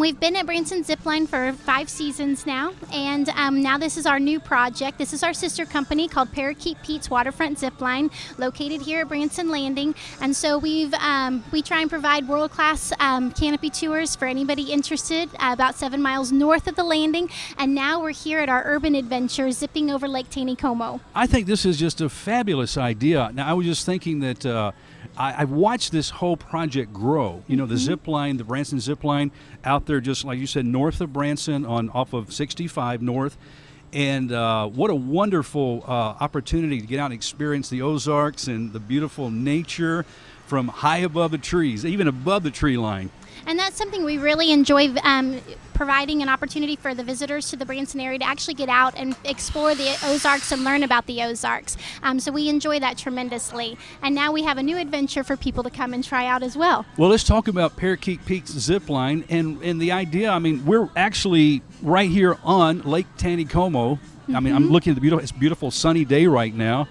We've been at Branson Zipline for 5 seasons now, and now this is our new project. This is our sister company called Parakeet Pete's Waterfront Zipline, located here at Branson Landing. And so we try and provide world-class canopy tours for anybody interested, about 7 miles north of the landing. And now we're here at our urban adventure, zipping over Lake Taneycomo. I think this is just a fabulous idea. Now, I was just thinking that I've watched this whole project grow. You know, the zip line, the Branson zip line, out there just like you said, north of Branson off of 65 north. And what a wonderful opportunity to get out and experience the Ozarks and the beautiful nature from high above the trees, even above the tree line. And that's something we really enjoy, providing an opportunity for the visitors to the Branson area to actually get out and explore the Ozarks and learn about the Ozarks. So we enjoy that tremendously. And now we have a new adventure for people to come and try out as well. Well, let's talk about Parakeet Pete's Zipline and the idea. I mean, we're actually right here on Lake Taneycomo. I mean, I'm looking at it's a beautiful sunny day right now.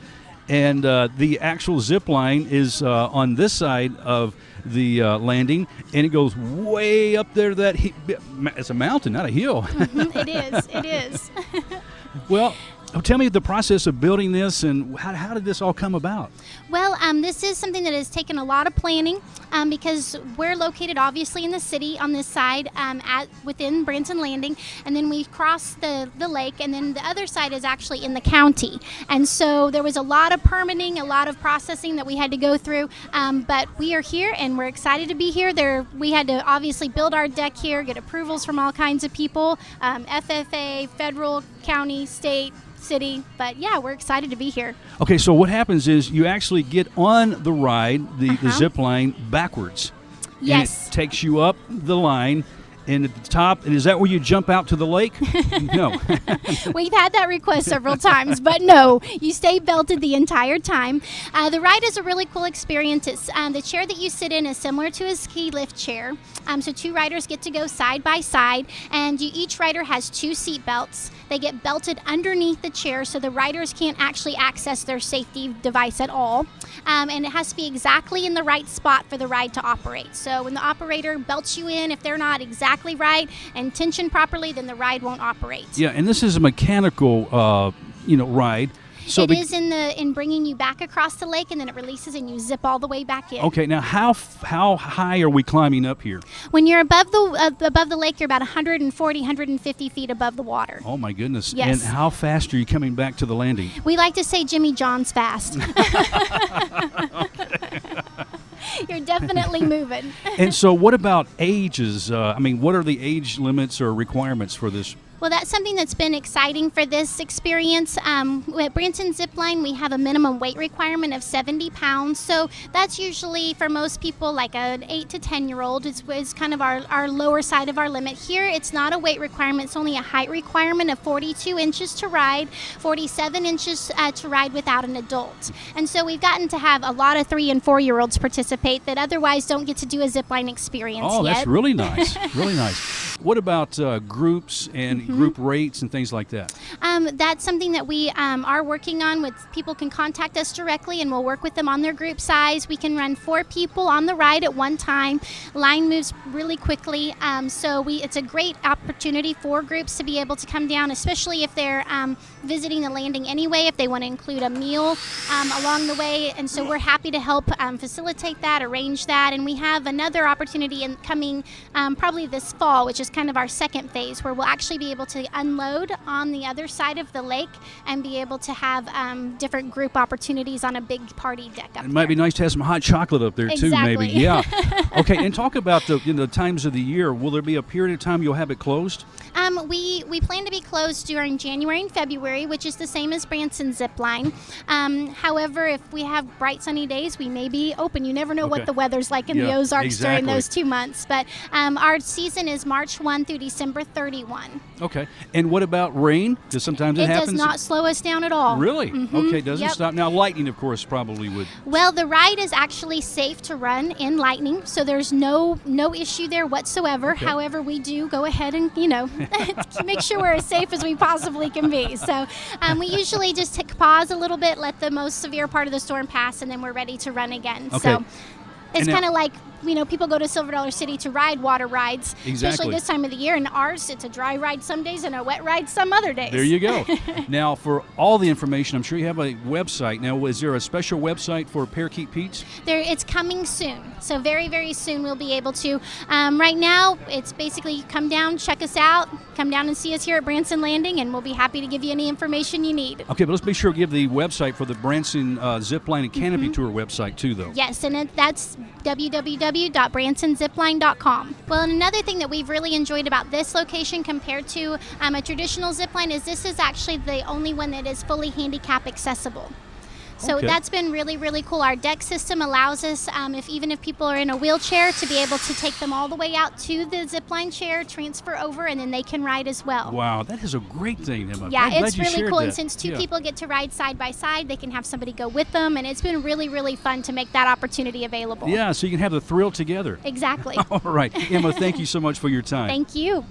And the actual zip line is on this side of the landing, and it goes way up there. It's a mountain, not a hill. It is. Well, tell me the process of building this, and how did this all come about? Well, this is something that has taken a lot of planning because we're located obviously in the city on this side within Branson Landing, and then we cross the lake, and then the other side is actually in the county. And so there was a lot of permitting, a lot of processing that we had to go through, but we are here and we're excited to be here. We had to obviously build our deck here, get approvals from all kinds of people, FFA, federal, county, state, city, but yeah, we're excited to be here. Okay, so what happens is you actually get on the ride, the zip line, backwards. Yes. And it takes you up the line, and at the top, and is that where you jump out to the lake? No. We've had that request several times, but no, you stay belted the entire time. The ride is a really cool experience. It's the chair that you sit in is similar to a ski lift chair. So 2 riders get to go side by side, and each rider has 2 seat belts. They get belted underneath the chair, so the riders can't actually access their safety device at all. And it has to be exactly in the right spot for the ride to operate. So when the operator belts you in, if they're not exactly right and tensioned properly, then the ride won't operate. Yeah, and this is a mechanical, ride. So it is in bringing you back across the lake, and then it releases and you zip all the way back in. Okay, now how high are we climbing up here? When you're above the lake, you're about 140, 150 feet above the water. Oh my goodness! Yes. And how fast are you coming back to the landing? We like to say Jimmy John's fast. You're definitely moving. And so, what about ages? What are the age limits or requirements for this? Well, that's something that's been exciting for this experience. At Branson Zipline, we have a minimum weight requirement of 70 pounds. So that's usually, for most people, like an 8 to 10-year-old is kind of our lower side of our limit. Here, it's not a weight requirement. It's only a height requirement of 42 inches to ride, 47 inches to ride without an adult. And so we've gotten to have a lot of 3- and 4-year-olds participate that otherwise don't get to do a zipline experience yet. That's really nice. Really nice. What about groups and group rates and things like that? That's something that we are working on. People can contact us directly, and we'll work with them on their group size. We can run 4 people on the ride at one time. Line moves really quickly, so it's a great opportunity for groups to be able to come down, especially if they're visiting the landing anyway, if they want to include a meal along the way. And so we're happy to help facilitate that, arrange that. And we have another opportunity coming probably this fall, which is kind of our second phase, where we'll actually be able to unload on the other side of the lake and be able to have different group opportunities on a big party deck up It might be nice to have some hot chocolate up there too, maybe. Yeah. Okay, and talk about the times of the year. Will there be a period of time you'll have it closed? We plan to be closed during January and February, which is the same as Branson Zipline. However, if we have bright sunny days, we may be open. You never know what the weather's like in the Ozarks during those 2 months. But our season is March 1 through December 31. Okay. And what about rain? Because sometimes it happens. It does not slow us down at all. Really? Okay, doesn't stop. Now, lightning, of course, probably would. Well, the ride is actually safe to run in lightning, so there's no issue there whatsoever. Okay. However, we do go ahead and, make sure we're as safe as we possibly can be. So we usually just pause a little bit, let the most severe part of the storm pass, and then we're ready to run again. Okay. So it's kind of like people go to Silver Dollar City to ride water rides, especially this time of the year. And ours, it's a dry ride some days and a wet ride some other days. There you go. Now, for all the information, I'm sure you have a website. Now, is there a special website for Parakeet Pete's? It's coming soon. So very, very soon we'll be able to. Right now, it's basically come down, check us out, come down and see us here at Branson Landing, and we'll be happy to give you any information you need. Okay, but let's be sure to give the website for the Branson Zipline and Canopy Tour website too, though. Yes, and that's www.bransonzipline.com. Well, and another thing that we've really enjoyed about this location compared to a traditional zipline is this is actually the only one that is fully handicap accessible. So that's been really, really cool. Our deck system allows us, even if people are in a wheelchair, to be able to take them all the way out to the zipline chair, transfer over, and then they can ride as well. Wow, that is a great thing, Emma. Yeah, I'm it's glad you really shared cool. that. And since two people get to ride side by side, they can have somebody go with them, and it's been really, really fun to make that opportunity available. Yeah, so you can have the thrill together. Exactly. All right. Emma, thank you so much for your time. Thank you.